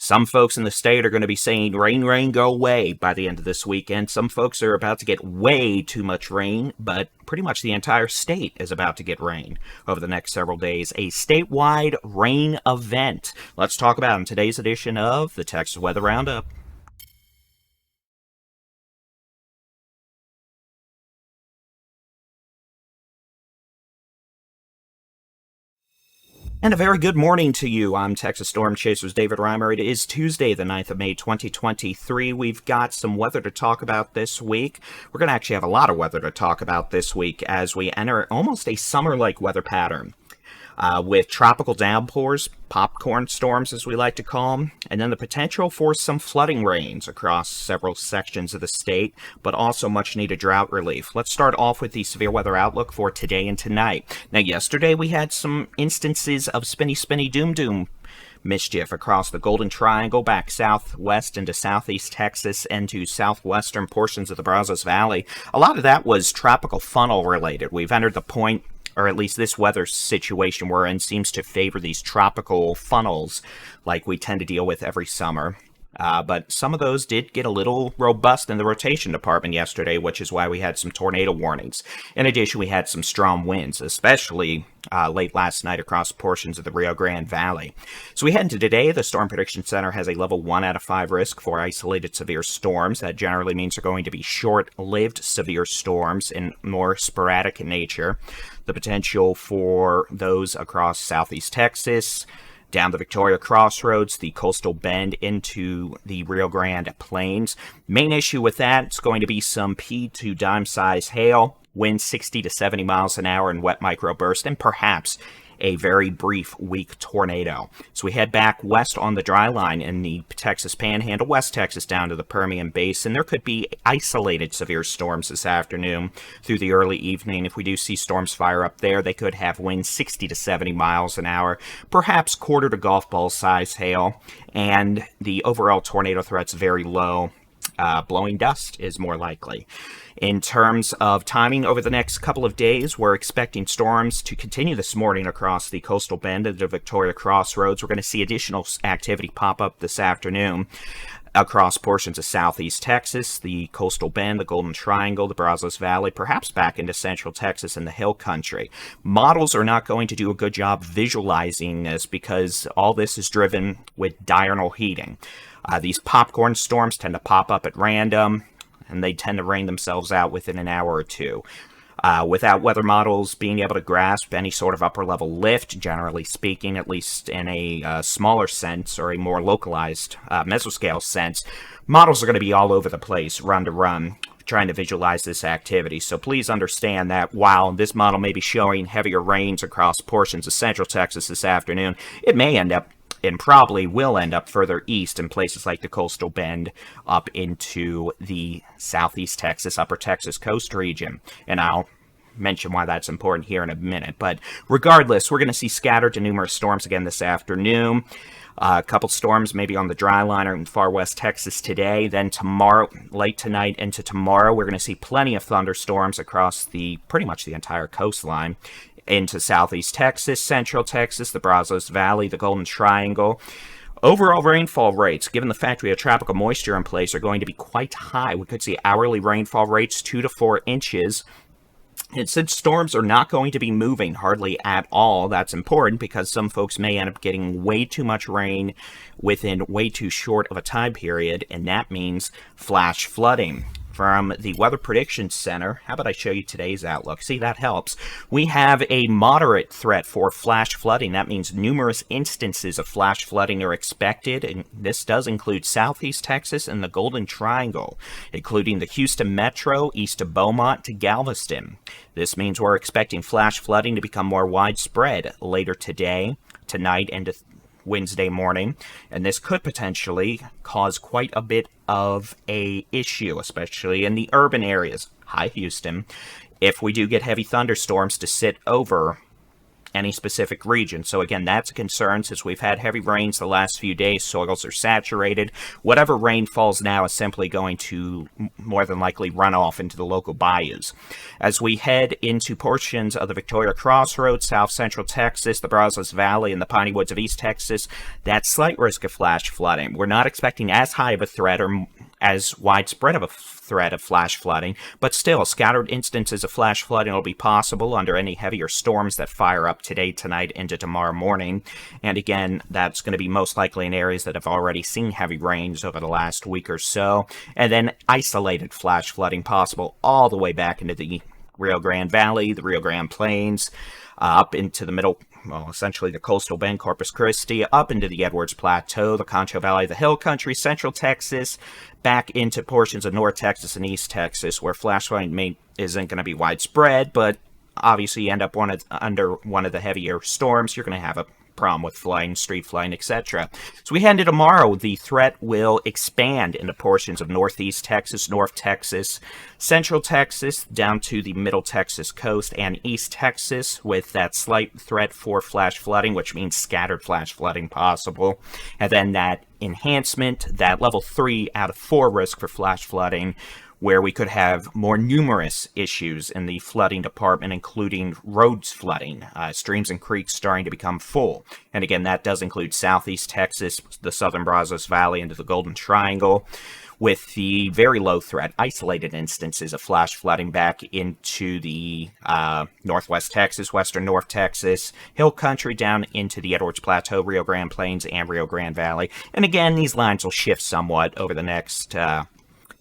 Some folks in the state are going to be saying rain, rain, go away by the end of this weekend. Some folks are about to get way too much rain, but pretty much the entire state is about to get rain over the next several days. A statewide rain event. Let's talk about it in today's edition of the Texas Weather Roundup. And a very good morning to you. I'm Texas Storm Chaser's David Reimer. It is Tuesday, the 9th of May, 2023. We've got some weather to talk about this week. We're going to actually have a lot of weather to talk about this week as we enter almost a summer-like weather pattern. With tropical downpours, popcorn storms as we like to call them, and then the potential for some flooding rains across several sections of the state, but also much needed drought relief. Let's start off with the severe weather outlook for today and tonight. Now, yesterday we had some instances of spinny, doom mischief across the Golden Triangle, back southwest into southeast Texas and to southwestern portions of the Brazos Valley. A lot of that was tropical funnel related. We've entered the point, or at least this weather situation we're in, seems to favor these tropical funnels like we tend to deal with every summer. But some of those did get a little robust in the rotation department yesterday, which is why we had some tornado warnings. In addition, we had some strong winds, especially late last night across portions of the Rio Grande Valley. So we head into today. The Storm Prediction Center has a level 1 out of 5 risk for isolated severe storms. That generally means they're going to be short-lived severe storms and more sporadic in nature. The potential for those across southeast Texas, down the Victoria Crossroads, the coastal bend into the Rio Grande Plains. Main issue with that, it's going to be some pea to dime size hail, winds 60 to 70 miles an hour in wet microburst, and perhaps a very brief weak tornado. So we head back west on the dry line in the Texas Panhandle, West Texas down to the Permian Basin. There could be isolated severe storms this afternoon through the early evening. If we do see storms fire up there, they could have winds 60 to 70 miles an hour, perhaps quarter to golf ball size hail, and the overall tornado threat's very low. Blowing dust is more likely. In terms of timing over the next couple of days, we're expecting storms to continue this morning across the coastal bend of the Victoria Crossroads. We're going to see additional activity pop up this afternoon across portions of southeast Texas, the coastal bend, the Golden Triangle, the Brazos Valley, perhaps back into central Texas and the hill country. Models are not going to do a good job visualizing this because all this is driven with diurnal heating. These popcorn storms tend to pop up at random, and they tend to rain themselves out within an hour or two. Without weather models being able to grasp any sort of upper-level lift, generally speaking, at least in a smaller sense or a more localized mesoscale sense, models are going to be all over the place, run to run, trying to visualize this activity. So please understand that while this model may be showing heavier rains across portions of central Texas this afternoon, it may end up and probably will end up further east in places like the coastal bend up into the southeast Texas, upper Texas coast region. And I'll mention why that's important here in a minute. But regardless, we're going to see scattered to numerous storms again this afternoon. A couple storms maybe on the dry line or in far west Texas today. Then tomorrow, late tonight into tomorrow, we're going to see plenty of thunderstorms across pretty much the entire coastline into southeast Texas, central Texas, the Brazos Valley, the Golden Triangle. Overall rainfall rates, given the fact we have tropical moisture in place, are going to be quite high. We could see hourly rainfall rates 2 to 4 inches. And since storms are not going to be moving hardly at all, that's important because some folks may end up getting way too much rain within way too short of a time period, and that means flash flooding. From the Weather Prediction Center, how about I show you today's outlook? See, that helps. We have a moderate threat for flash flooding. That means numerous instances of flash flooding are expected, and this does include southeast Texas and the Golden Triangle, including the Houston Metro, east of Beaumont to Galveston. This means we're expecting flash flooding to become more widespread later today, tonight, and Wednesday morning, and this could potentially cause quite a bit of a issue, especially in the urban areas. Hi, Houston. If we do get heavy thunderstorms to sit over any specific region. So again, that's a concern since we've had heavy rains the last few days. Soils are saturated. Whatever rain falls now is simply going to more than likely run off into the local bayous. As we head into portions of the Victoria Crossroads, south central Texas, the Brazos Valley, and the piney woods of East Texas, that slight risk of flash flooding. We're not expecting as high of a threat or as widespread of a threat of flash flooding, but still, scattered instances of flash flooding will be possible under any heavier storms that fire up today, tonight, into tomorrow morning. And again, that's going to be most likely in areas that have already seen heavy rains over the last week or so. And then isolated flash flooding possible all the way back into the Rio Grande Valley, the Rio Grande Plains, up into the middle, well, essentially the coastal bend, Corpus Christi, up into the Edwards Plateau, the Concho Valley, the Hill Country, Central Texas, back into portions of North Texas and East Texas, where flash flooding isn't going to be widespread, but obviously you end up under one of the heavier storms, you're going to have a problem with flooding, street flooding, etc. So we head into tomorrow, the threat will expand into portions of northeast Texas, North Texas, Central Texas, down to the Middle Texas coast and East Texas, with that slight threat for flash flooding, which means scattered flash flooding possible. And then that enhancement, that level 3 out of 4 risk for flash flooding, where we could have more numerous issues in the flooding department, including roads flooding, streams and creeks starting to become full. And again, that does include southeast Texas, the southern Brazos Valley, into the Golden Triangle, with the very low threat, isolated instances of flash flooding back into the northwest Texas, western North Texas, Hill Country, down into the Edwards Plateau, Rio Grande Plains, and Rio Grande Valley. And again, these lines will shift somewhat over the next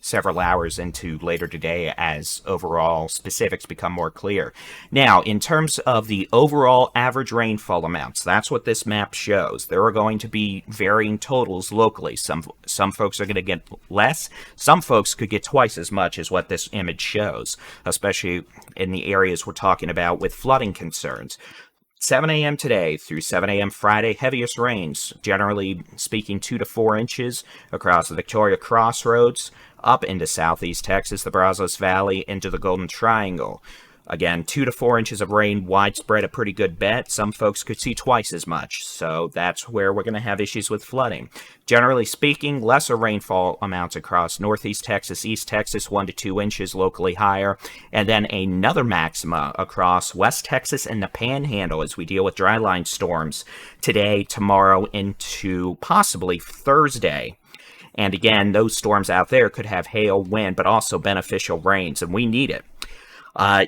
several hours into later today as overall specifics become more clear. Now, in terms of the overall average rainfall amounts, that's what this map shows. There are going to be varying totals locally. Some folks are going to get less. Some folks could get twice as much as what this image shows, especially in the areas we're talking about with flooding concerns. 7 a.m. today through 7 a.m. Friday, heaviest rains, generally speaking 2 to 4 inches across the Victoria Crossroads, up into southeast Texas, the Brazos Valley, into the Golden Triangle. Again, 2 to 4 inches of rain, widespread, a pretty good bet. Some folks could see twice as much, so that's where we're going to have issues with flooding. Generally speaking, lesser rainfall amounts across northeast Texas, East Texas, 1 to 2 inches, locally higher, and then another maxima across West Texas and the Panhandle as we deal with dryline storms today, tomorrow, into possibly Thursday. And again, those storms out there could have hail, wind, but also beneficial rains, and we need it.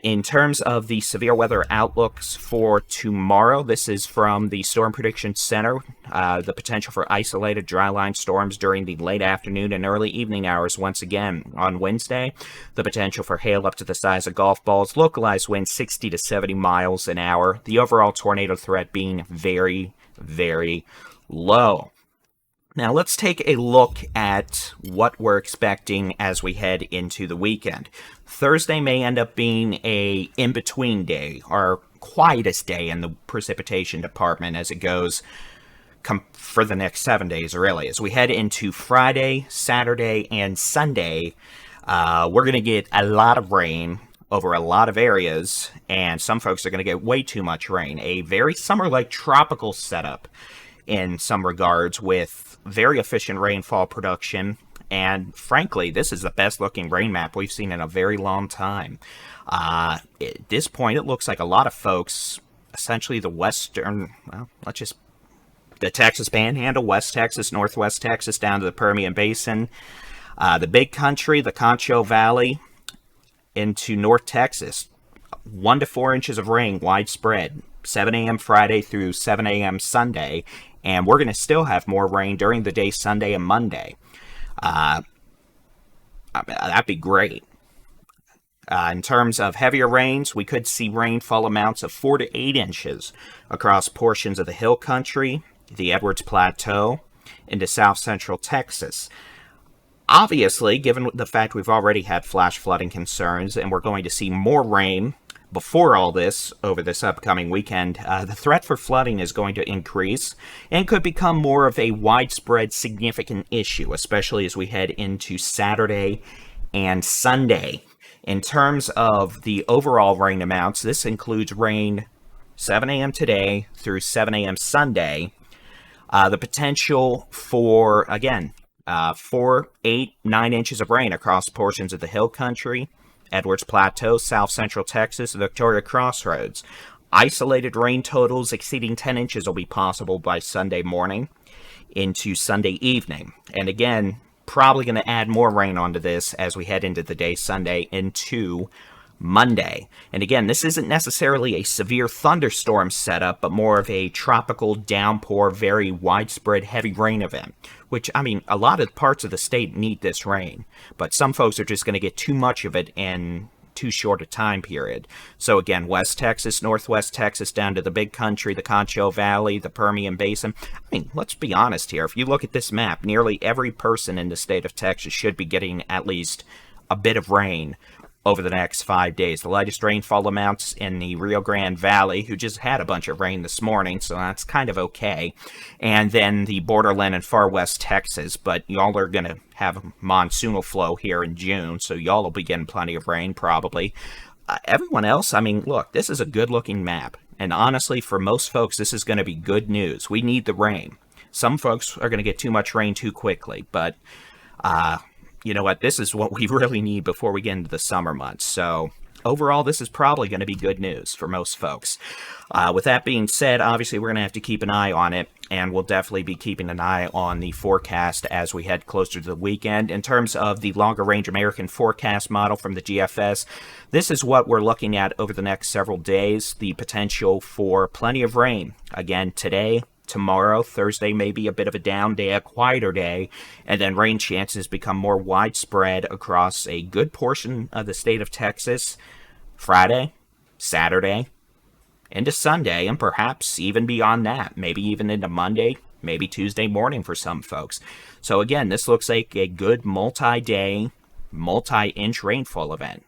In terms of the severe weather outlooks for tomorrow, this is from the Storm Prediction Center. The potential for isolated dryline storms during the late afternoon and early evening hours once again. On Wednesday, the potential for hail up to the size of golf balls, localized winds 60 to 70 miles an hour. The overall tornado threat being very, very low. Now let's take a look at what we're expecting as we head into the weekend. Thursday may end up being a in-between day, our quietest day in the precipitation department as it goes for the next 7 days, really. As we head into Friday, Saturday, and Sunday, we're going to get a lot of rain over a lot of areas, and some folks are going to get way too much rain. A very summer-like tropical setup in some regards, with very efficient rainfall production, and frankly, this is the best looking rain map we've seen in a very long time. At this point, it looks like a lot of folks, essentially the western, the Texas Panhandle, West Texas, Northwest Texas, down to the Permian Basin, the Big Country, the Concho Valley, into North Texas, 1 to 4 inches of rain widespread, 7 a.m. Friday through 7 a.m. Sunday, and we're going to still have more rain during the day Sunday and Monday. That'd be great. In terms of heavier rains, we could see rainfall amounts of 4 to 8 inches across portions of the Hill Country, the Edwards Plateau, into south central Texas. Obviously, given the fact we've already had flash flooding concerns and we're going to see more rain before all this over this upcoming weekend, the threat for flooding is going to increase and could become more of a widespread significant issue, especially as we head into Saturday and Sunday. In terms of the overall rain amounts, this includes rain 7 a.m. today through 7 a.m. Sunday, the potential for, again, 4, 8, 9 inches of rain across portions of the hill country, Edwards Plateau, south central Texas, Victoria Crossroads. Isolated rain totals exceeding 10 inches will be possible by Sunday morning into Sunday evening. And again, probably going to add more rain onto this as we head into the day Sunday into Monday. And again, this isn't necessarily a severe thunderstorm setup, but more of a tropical downpour, very widespread heavy rain event, which, I mean, a lot of parts of the state need this rain, but some folks are just going to get too much of it in too short a time period. So again, West Texas, Northwest Texas, down to the big country, the Concho Valley, the Permian Basin. I mean, let's be honest here. If you look at this map, nearly every person in the state of Texas should be getting at least a bit of rain over the next 5 days. The lightest rainfall amounts in the Rio Grande Valley, who just had a bunch of rain this morning, so that's kind of okay. And then the borderland and far west Texas, but y'all are going to have a monsoonal flow here in June, so y'all will be getting plenty of rain probably. Everyone else, I mean, look, this is a good-looking map, and honestly, for most folks, this is going to be good news. We need the rain. Some folks are going to get too much rain too quickly, but you know what? This is what we really need before we get into the summer months. So overall, this is probably going to be good news for most folks. With that being said, obviously, we're going to have to keep an eye on it, and we'll definitely be keeping an eye on the forecast as we head closer to the weekend. In terms of the longer range American forecast model from the GFS, this is what we're looking at over the next several days. The potential for plenty of rain. Again, today, tomorrow, Thursday may be a bit of a down day, a quieter day, and then rain chances become more widespread across a good portion of the state of Texas Friday, Saturday, into Sunday, and perhaps even beyond that, maybe even into Monday, maybe Tuesday morning for some folks. So again, this looks like a good multi-day, multi-inch rainfall event.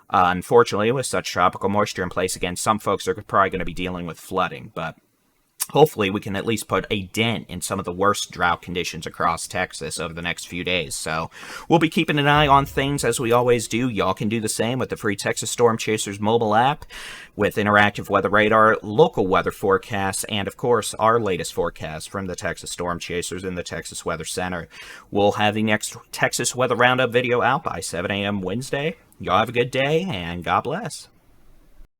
Unfortunately, with such tropical moisture in place, again, some folks are probably going to be dealing with flooding, but hopefully we can at least put a dent in some of the worst drought conditions across Texas over the next few days. So we'll be keeping an eye on things as we always do. Y'all can do the same with the free Texas Storm Chasers mobile app with interactive weather radar, local weather forecasts, and of course our latest forecast from the Texas Storm Chasers in the Texas Weather Center. We'll have the next Texas Weather Roundup video out by 7 a.m. Wednesday. Y'all have a good day and God bless.